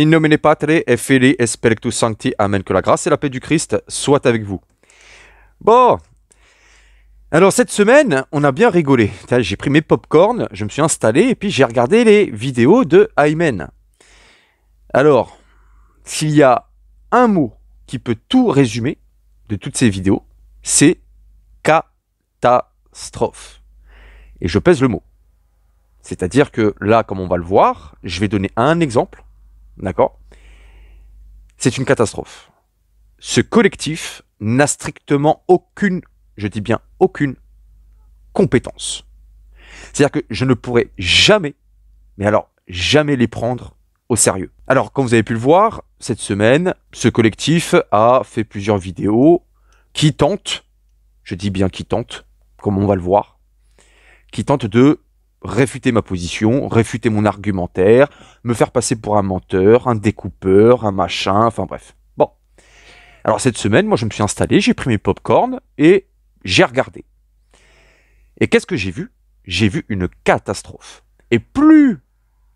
In nomine Patri et Filii et Spiritus Sancti. Amen. Que la grâce et la paix du Christ soient avec vous. Bon. Alors cette semaine, on a bien rigolé. J'ai pris mes pop-corn, je me suis installé et puis j'ai regardé les vidéos de Ayman. Alors, s'il y a un mot qui peut tout résumer de toutes ces vidéos, c'est catastrophe. Et je pèse le mot. C'est-à-dire que là, comme on va le voir, je vais donner un exemple. D'accord? C'est une catastrophe. Ce collectif n'a strictement aucune, je dis bien aucune, compétence. C'est-à-dire que je ne pourrais jamais, mais alors jamais les prendre au sérieux. Alors, comme vous avez pu le voir, cette semaine, ce collectif a fait plusieurs vidéos qui tentent, je dis bien qui tentent, comme on va le voir, qui tentent de réfuter ma position, réfuter mon argumentaire, me faire passer pour un menteur, un découpeur, un machin, enfin bref. Bon. Alors cette semaine, moi je me suis installé, j'ai pris mes pop-corn et j'ai regardé. Et qu'est-ce que j'ai vu? J'ai vu une catastrophe. Et plus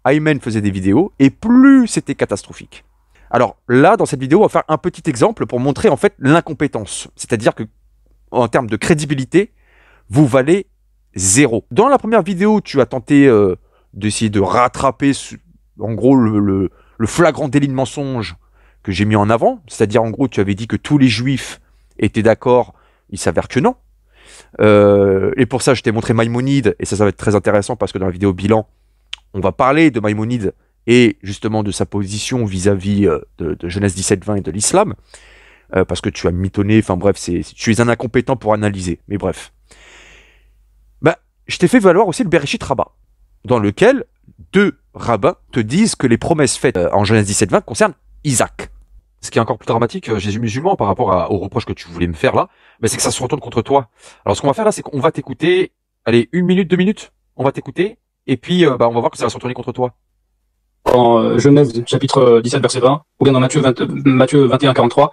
Ayman faisait des vidéos, et plus c'était catastrophique. Alors là, dans cette vidéo, on va faire un petit exemple pour montrer en fait l'incompétence. C'est-à-dire que, en termes de crédibilité, vous valez 0. Dans la première vidéo, tu as tenté d'essayer de rattraper, en gros, le flagrant délit de mensonge que j'ai mis en avant. C'est-à-dire, en gros, tu avais dit que tous les juifs étaient d'accord. Il s'avère que non. Et pour ça, je t'ai montré Maïmonide, et ça va être très intéressant parce que dans la vidéo bilan, on va parler de Maïmonide et justement de sa position vis-à-vis de Genèse 17-20 et de l'islam. Parce que tu as mitonné, enfin bref, tu es un incompétent pour analyser. Mais bref. Je t'ai fait valoir aussi le Bereshit Rabbah, dans lequel 2 rabbins te disent que les promesses faites en Genèse 17-20 concernent Isaac. Ce qui est encore plus dramatique, Jésus musulman, par rapport aux reproches que tu voulais me faire là, c'est que ça se retourne contre toi. Alors ce qu'on va faire là, c'est qu'on va t'écouter, allez, 1 minute, 2 minutes, on va t'écouter, et puis on va voir que ça va se retourner contre toi. En Genèse chapitre 17 verset 20, ou bien dans Matthieu 21 43,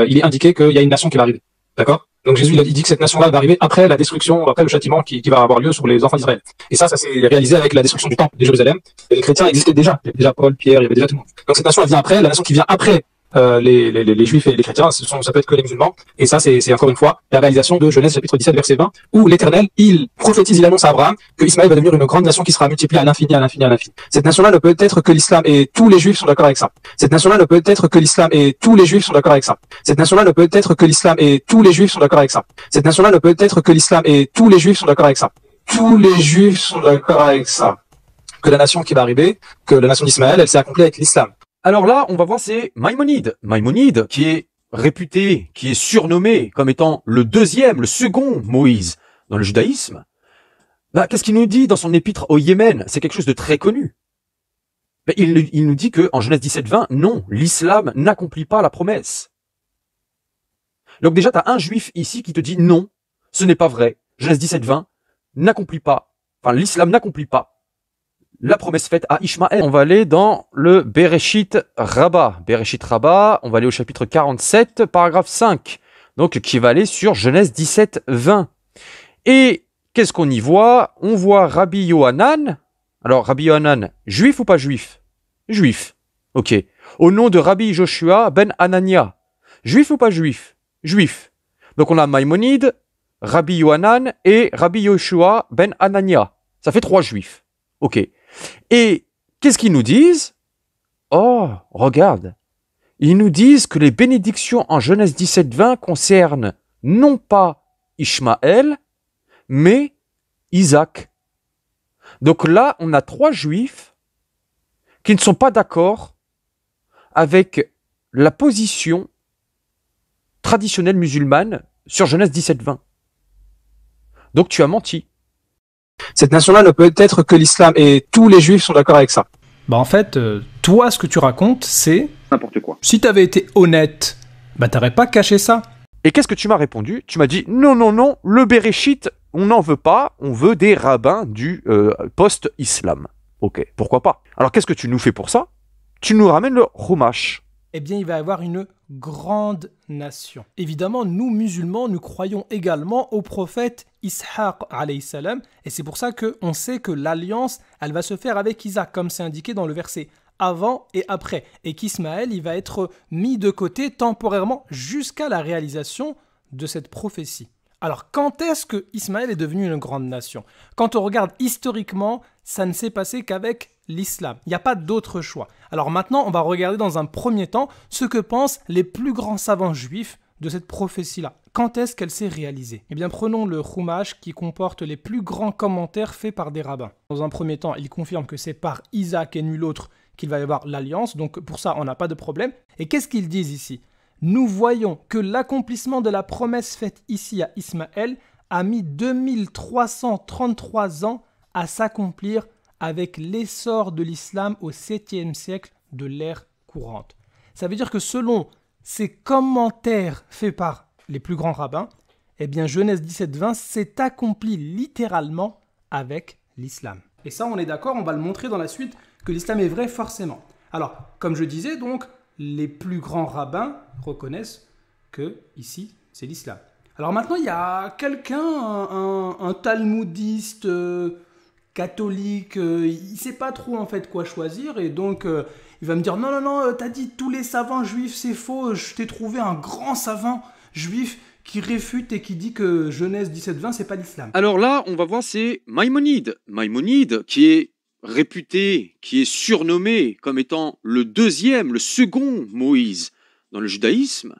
il est indiqué qu'il y a une nation qui va arriver. D'accord? Donc Jésus il dit que cette nation-là va arriver après la destruction, après le châtiment qui va avoir lieu sur les enfants d'Israël. Et ça s'est réalisé avec la destruction du temple de Jérusalem. Et les chrétiens existaient déjà. Il y avait déjà Paul, Pierre, il y avait déjà tout le monde. Donc cette nation elle vient après, la nation qui vient après les juifs et les chrétiens, ça peut être que les musulmans. Et ça c'est encore une fois la réalisation de Genèse chapitre 17 verset 20, où l'Éternel il prophétise, il annonce à Abraham que Ismaël va devenir une grande nation qui sera multipliée à l'infini, à l'infini, à l'infini. Cette nation-là ne peut être que l'islam, et tous les juifs sont d'accord avec ça. Cette nation-là ne peut être que l'islam, et tous les juifs sont d'accord avec ça. Cette nation-là ne peut être que l'islam, et tous les juifs sont d'accord avec ça. Cette nation-là ne peut être que l'islam, et tous les juifs sont d'accord avec ça. Tous les juifs sont d'accord avec ça. Que la nation qui va arriver, que la nation d'Ismaël, elle s'est accomplie avec l'islam. Alors là, on va voir, c'est Maïmonide. Maïmonide, qui est réputé, qui est surnommé comme étant le second Moïse dans le judaïsme. Qu'est-ce qu'il nous dit dans son épître au Yémen? C'est quelque chose de très connu. Il nous dit que en Genèse 17-20, non, l'islam n'accomplit pas la promesse. Donc déjà, tu as un juif ici qui te dit non, ce n'est pas vrai. Genèse 17-20 n'accomplit pas, enfin l'islam n'accomplit pas la promesse faite à Ishmaël. On va aller dans le Bereshit Rabbah. Bereshit Rabbah, on va aller au chapitre 47, paragraphe 5. Donc, qui va aller sur Genèse 17-20. Et qu'est-ce qu'on y voit? On voit Rabbi Yohanan. Alors, Rabbi Yohanan, juif ou pas juif? Juif. Ok. Au nom de Rabbi Joshua ben Anania. Juif ou pas juif? Juif. Donc, on a Maïmonide, Rabbi Yohanan et Rabbi Joshua ben Anania. Ça fait 3 juifs. Ok. Et qu'est-ce qu'ils nous disent? Oh, regarde. Ils nous disent que les bénédictions en Genèse 17-20 concernent non pas Ishmaël, mais Isaac. Donc là, on a 3 juifs qui ne sont pas d'accord avec la position traditionnelle musulmane sur Genèse 17-20. Donc tu as menti. Cette nation-là ne peut être que l'islam, et tous les juifs sont d'accord avec ça. En fait, toi, ce que tu racontes, c'est... n'importe quoi. Si t'avais été honnête, t'aurais pas caché ça. Et qu'est-ce que tu m'as répondu? Tu m'as dit, non, non, non, le Bereshit, on n'en veut pas, on veut des rabbins du post-islam. Ok, pourquoi pas? Alors qu'est-ce que tu nous fais pour ça? Tu nous ramènes le Chumash. Eh bien, il va y avoir une grande nation. Évidemment, nous, musulmans, nous croyons également au prophète Ishaq, alayhi salam, et c'est pour ça qu'on sait que l'alliance, elle va se faire avec Isaac, comme c'est indiqué dans le verset avant et après, et qu'Ismaël il va être mis de côté temporairement jusqu'à la réalisation de cette prophétie. Alors, quand est-ce que Ismaël est devenu une grande nation? Quand on regarde historiquement, ça ne s'est passé qu'avec l'islam. Il n'y a pas d'autre choix. Alors maintenant, on va regarder dans un premier temps ce que pensent les plus grands savants juifs de cette prophétie-là. Quand est-ce qu'elle s'est réalisée? Eh bien, prenons le Chumash qui comporte les plus grands commentaires faits par des rabbins. Dans un premier temps, il confirme que c'est par Isaac et nul autre qu'il va y avoir l'alliance, donc pour ça, on n'a pas de problème. Et qu'est-ce qu'ils disent ici? Nous voyons que l'accomplissement de la promesse faite ici à Ismaël a mis 2333 ans à s'accomplir avec l'essor de l'islam au 7e siècle de l'ère courante. Ça veut dire que selon ces commentaires faits par les plus grands rabbins, eh bien Genèse 17-20 s'est accompli littéralement avec l'islam. Et ça, on est d'accord, on va le montrer dans la suite que l'islam est vrai forcément. Alors, comme je disais donc, les plus grands rabbins reconnaissent que ici, c'est l'islam. Alors maintenant, il y a quelqu'un, un talmudiste catholique, il ne sait pas trop en fait quoi choisir et donc il va me dire non, t'as dit tous les savants juifs, c'est faux, je t'ai trouvé un grand savant juif qui réfute et qui dit que Genèse 17-20, c'est pas l'islam. Alors là, on va voir, c'est Maïmonide. Maïmonide, qui est réputé, qui est surnommé comme étant le second Moïse dans le judaïsme.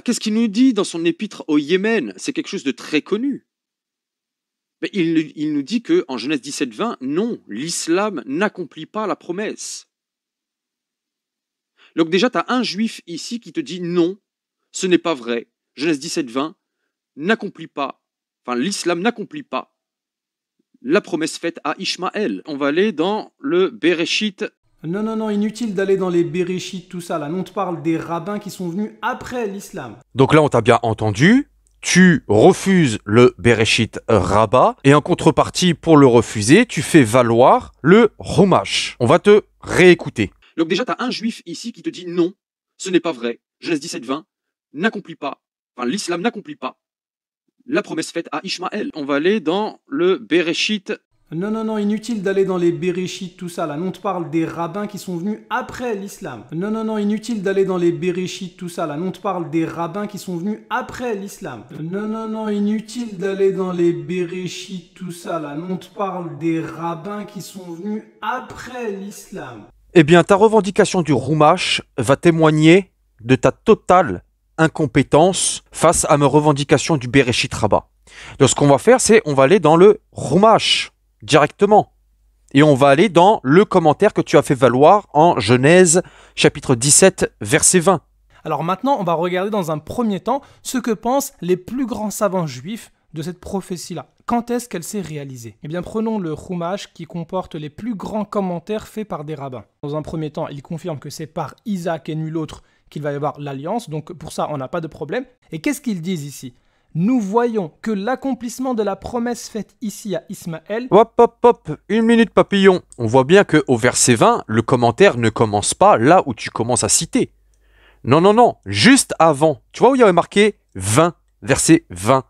Qu'est-ce qu'il nous dit dans son épître au Yémen? C'est quelque chose de très connu. Il nous dit qu'en Genèse 17-20, non, l'islam n'accomplit pas la promesse. Donc déjà, tu as un juif ici qui te dit non, ce n'est pas vrai. Genèse 17-20 n'accomplit pas, l'islam n'accomplit pas la promesse faite à Ishmaël. On va aller dans le Bereshit. Non, inutile d'aller dans les Bereshit, tout ça. Là, on te parle des rabbins qui sont venus après l'islam. Donc là, on t'a bien entendu. Tu refuses le Bereshit Rabbah et en contrepartie, pour le refuser, tu fais valoir le Chumash. On va te réécouter. Donc déjà, tu as un juif ici qui te dit non, ce n'est pas vrai. Genèse 17-20 n'accomplit pas, l'islam n'accomplit pas la promesse faite à Ishmaël. On va aller dans le Bereshit. Non, inutile d'aller dans les Bereshit, tout ça. Là, on te parle des rabbins qui sont venus après l'islam. Non, inutile d'aller dans les Bereshit, tout ça. Là, on te parle des rabbins qui sont venus après l'islam. Non, inutile d'aller dans les Bereshit, tout ça. Là, on te parle des rabbins qui sont venus après l'islam. Eh bien, ta revendication du Chumash va témoigner de ta totale incompétence face à mes revendications du Bereshit Rabbah. Donc, ce qu'on va faire, c'est on va aller dans le Chumash directement. Et on va aller dans le commentaire que tu as fait valoir en Genèse chapitre 17, verset 20. Alors maintenant, on va regarder dans un premier temps ce que pensent les plus grands savants juifs de cette prophétie-là. Quand est-ce qu'elle s'est réalisée? Eh bien, prenons le Chumash qui comporte les plus grands commentaires faits par des rabbins. Dans un premier temps, il confirme que c'est par Isaac et nul autre qu'il va y avoir l'alliance, donc pour ça, on n'a pas de problème. Et qu'est-ce qu'ils disent ici? Nous voyons que l'accomplissement de la promesse faite ici à Ismaël... Hop, une minute papillon. On voit bien qu'au verset 20, le commentaire ne commence pas là où tu commences à citer. Non, juste avant. Tu vois où il y avait marqué 20, verset 20.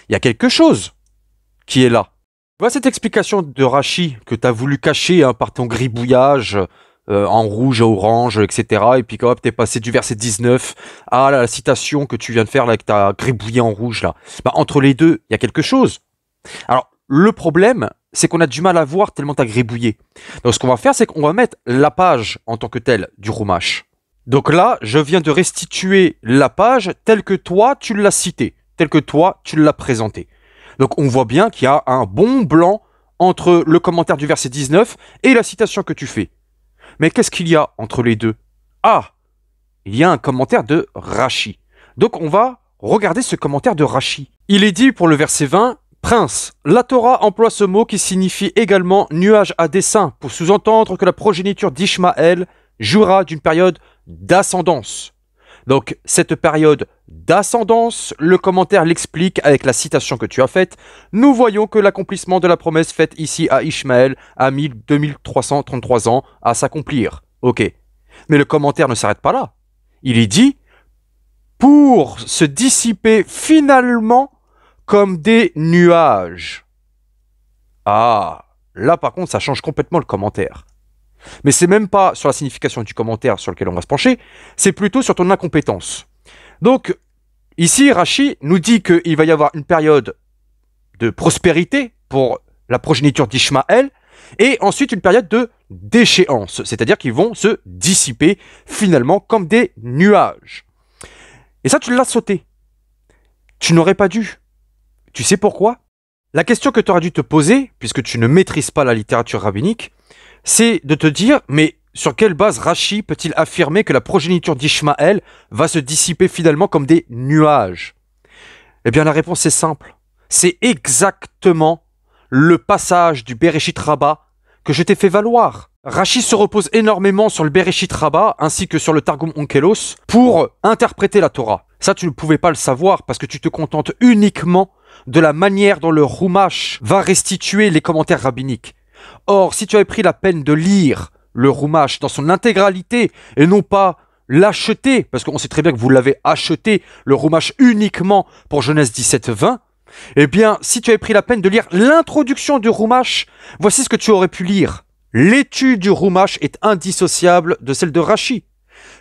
Il y a quelque chose qui est là. Tu vois cette explication de Rashi que tu as voulu cacher par ton gribouillage en rouge à orange, etc. Et puis quand t'es passé du verset 19 à la citation que tu viens de faire là, que tu as gribouillé en rouge là. Entre les deux, il y a quelque chose. Alors, le problème, c'est qu'on a du mal à voir tellement tu as gribouillé. Donc, ce qu'on va faire, c'est qu'on va mettre la page en tant que telle du Chumash. Donc là, je viens de restituer la page telle que toi, tu l'as citée, telle que toi, tu l'as présentée. Donc, on voit bien qu'il y a un bon blanc entre le commentaire du verset 19 et la citation que tu fais. Mais qu'est-ce qu'il y a entre les deux? Ah, il y a un commentaire de Rashi. Donc, on va regarder ce commentaire de Rashi. Il est dit pour le verset 20, « Prince, la Torah emploie ce mot qui signifie également nuage à dessein pour sous-entendre que la progéniture d'Ishmaël jouera d'une période d'ascendance. » Donc, cette période d'ascendance, le commentaire l'explique avec la citation que tu as faite. Nous voyons que l'accomplissement de la promesse faite ici à Ishmaël a mis 2333 ans à s'accomplir. Ok. Mais le commentaire ne s'arrête pas là. Il est dit pour se dissiper finalement comme des nuages. Ah, là par contre, ça change complètement le commentaire. Mais c'est même pas sur la signification du commentaire sur lequel on va se pencher, c'est plutôt sur ton incompétence. Donc, ici, Rashi nous dit qu'il va y avoir une période de prospérité pour la progéniture d'Ishmaël, et ensuite une période de déchéance, c'est-à-dire qu'ils vont se dissiper finalement comme des nuages. Et ça, tu l'as sauté. Tu n'aurais pas dû. Tu sais pourquoi? La question que tu aurais dû te poser, puisque tu ne maîtrises pas la littérature rabbinique, c'est de te dire, mais sur quelle base Rashi peut-il affirmer que la progéniture d'Ishmaël va se dissiper finalement comme des nuages? Eh bien, la réponse est simple. C'est exactement le passage du Bereshit Rabbah que je t'ai fait valoir. Rashi se repose énormément sur le Bereshit Rabbah ainsi que sur le Targum Onkelos pour interpréter la Torah. Ça, tu ne pouvais pas le savoir parce que tu te contentes uniquement de la manière dont le Rumash va restituer les commentaires rabbiniques. Or, si tu avais pris la peine de lire le Rumash dans son intégralité et non pas l'acheter, parce qu'on sait très bien que vous l'avez acheté, le Rumash uniquement pour Genèse 17-20, eh bien, si tu avais pris la peine de lire l'introduction du Rumash, voici ce que tu aurais pu lire. L'étude du Rumash est indissociable de celle de Rashi.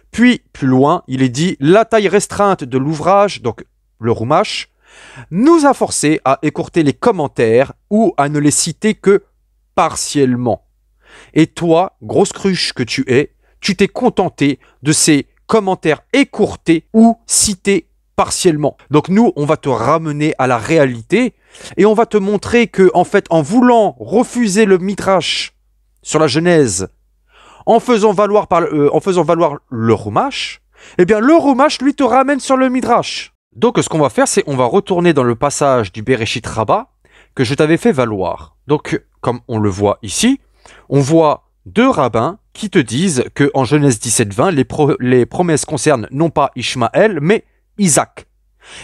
Puis, plus loin, il est dit, la taille restreinte de l'ouvrage, donc le Rumash, nous a forcé à écourter les commentaires ou à ne les citer que partiellement. Et toi, grosse cruche que tu es, tu t'es contenté de ces commentaires écourtés ou cités partiellement. Donc nous, on va te ramener à la réalité et on va te montrer que, en fait, en voulant refuser le Midrash sur la Genèse, en faisant valoir le Rumash, eh bien le Rumash, lui, te ramène sur le Midrash. Donc ce qu'on va faire, c'est on va retourner dans le passage du Bereshit Rabbah que je t'avais fait valoir. Donc, comme on le voit ici, on voit deux rabbins qui te disent que en Genèse 17-20, les promesses concernent non pas Ishmaël, mais Isaac.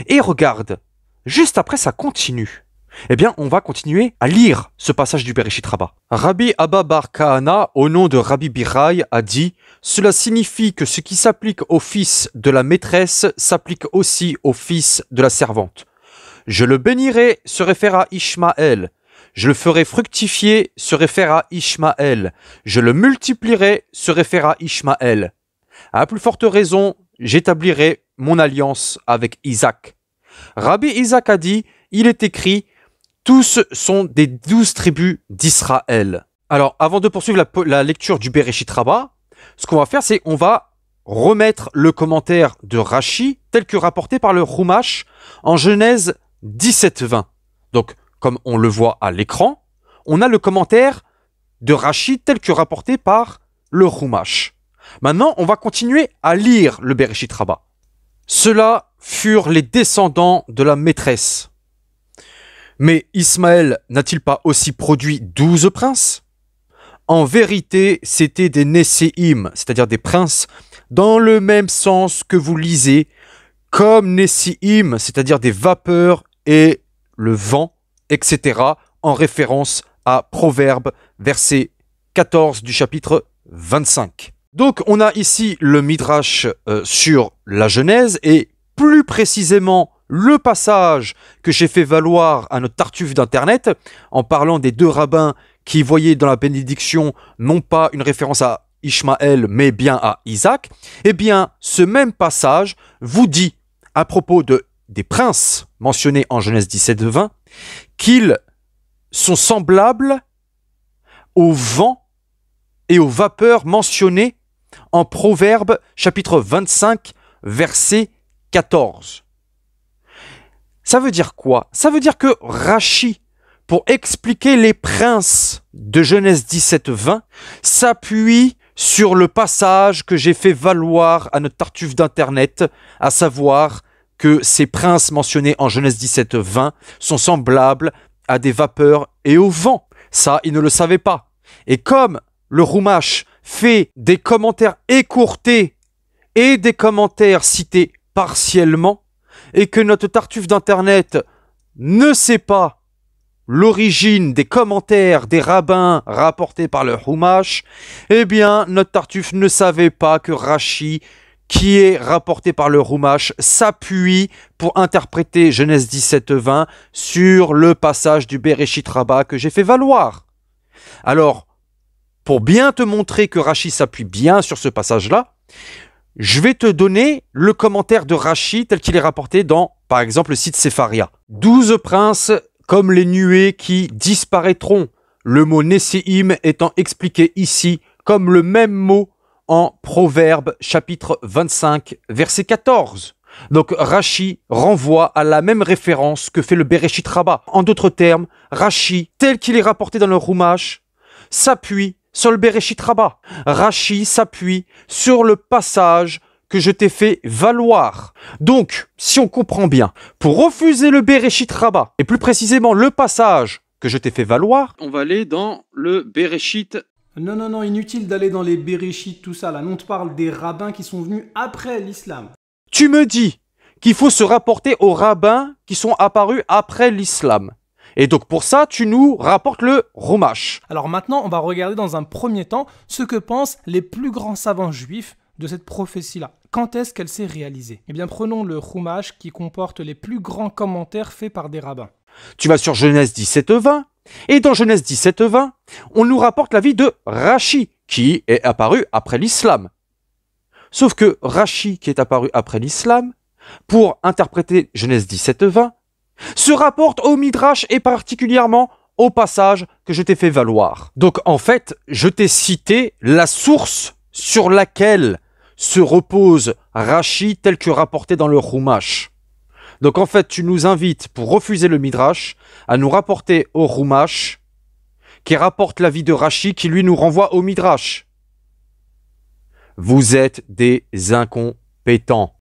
Et regarde, juste après ça continue. Eh bien, on va continuer à lire ce passage du Bereshit Rabbah. Rabbi Abba Bar Kahana, au nom de Rabbi Birai, a dit « Cela signifie que ce qui s'applique au fils de la maîtresse s'applique aussi au fils de la servante. Je le bénirai se réfère à Ishmaël. Je le ferai fructifier se réfère à Ishmaël. Je le multiplierai se réfère à Ishmaël. À plus forte raison, j'établirai mon alliance avec Isaac. » Rabbi Isaac a dit « Il est écrit, tous sont des 12 tribus d'Israël. » Alors, avant de poursuivre la lecture du Bereshit Rabbah, ce qu'on va faire, c'est on va remettre le commentaire de Rashi tel que rapporté par le Rumash en Genèse 17-20. Donc, comme on le voit à l'écran, on a le commentaire de Rashi tel que rapporté par le Rumash. Maintenant, on va continuer à lire le Bereshit Rabbah. Ceux-là furent les descendants de la maîtresse. Mais Ismaël n'a-t-il pas aussi produit 12 princes? En vérité, c'étaient des Nesséim, c'est-à-dire des princes, dans le même sens que vous lisez, comme Nesséim, c'est-à-dire des vapeurs et le vent, etc., en référence à Proverbe, verset 14 du chapitre 25. Donc, on a ici le Midrash sur la Genèse, et plus précisément, le passage que j'ai fait valoir à notre Tartuffe d'Internet, en parlant des deux rabbins qui voyaient dans la bénédiction non pas une référence à Ishmaël, mais bien à Isaac, eh bien, ce même passage vous dit, à propos des princes mentionnés en Genèse 17-20, qu'ils sont semblables au vent et aux vapeurs mentionnées en Proverbe, chapitre 25, verset 14. Ça veut dire quoi? Ça veut dire que Rashi, pour expliquer les princes de Genèse 17-20, s'appuie sur le passage que j'ai fait valoir à notre Tartuffe d'Internet, à savoir que ces princes mentionnés en Genèse 17-20 sont semblables à des vapeurs et au vent. Ça, ils ne le savaient pas. Et comme le Rumash fait des commentaires écourtés et des commentaires cités partiellement, et que notre Tartuffe d'Internet ne sait pas l'origine des commentaires des rabbins rapportés par le Rumash, eh bien, notre Tartuffe ne savait pas que Rashi, qui est rapporté par le Rumash, s'appuie pour interpréter Genèse 17-20 sur le passage du Bereshit Rabbah que j'ai fait valoir. Alors, pour bien te montrer que Rachi s'appuie bien sur ce passage-là, je vais te donner le commentaire de Rachi tel qu'il est rapporté dans, par exemple, le site Sepharia. 12 princes comme les nuées qui disparaîtront. Le mot Nesséim étant expliqué ici comme le même mot en Proverbes chapitre 25 verset 14. Donc Rachi renvoie à la même référence que fait le Bereshit Rabbah. En d'autres termes, Rachi, tel qu'il est rapporté dans le Chumash, s'appuie sur le Bereshit Rabbah. Rachi s'appuie sur le passage que je t'ai fait valoir. Donc, si on comprend bien, pour refuser le Bereshit Rabbah, et plus précisément le passage que je t'ai fait valoir, on va aller dans le Bereshit. Non, inutile d'aller dans les Bereshit, tout ça. Là, non, on te parle des rabbins qui sont venus après l'islam. Tu me dis qu'il faut se rapporter aux rabbins qui sont apparus après l'islam. Et donc pour ça, tu nous rapportes le Chumash. Alors maintenant, on va regarder dans un premier temps ce que pensent les plus grands savants juifs de cette prophétie-là. Quand est-ce qu'elle s'est réalisée? Eh bien, prenons le Chumash qui comporte les plus grands commentaires faits par des rabbins. Tu vas sur Genèse 17:20, et dans Genèse 17:20, on nous rapporte la vie de Rachi, qui est apparu après l'islam. Sauf que Rachi, qui est apparu après l'islam, pour interpréter Genèse 17:20, se rapporte au Midrash et particulièrement au passage que je t'ai fait valoir. Donc en fait, je t'ai cité la source sur laquelle se repose Rachi tel que rapporté dans le Chumash. Donc en fait, tu nous invites, pour refuser le Midrash, à nous rapporter au Chumash, qui rapporte la vie de Rachi, qui lui nous renvoie au Midrash. Vous êtes des incompétents.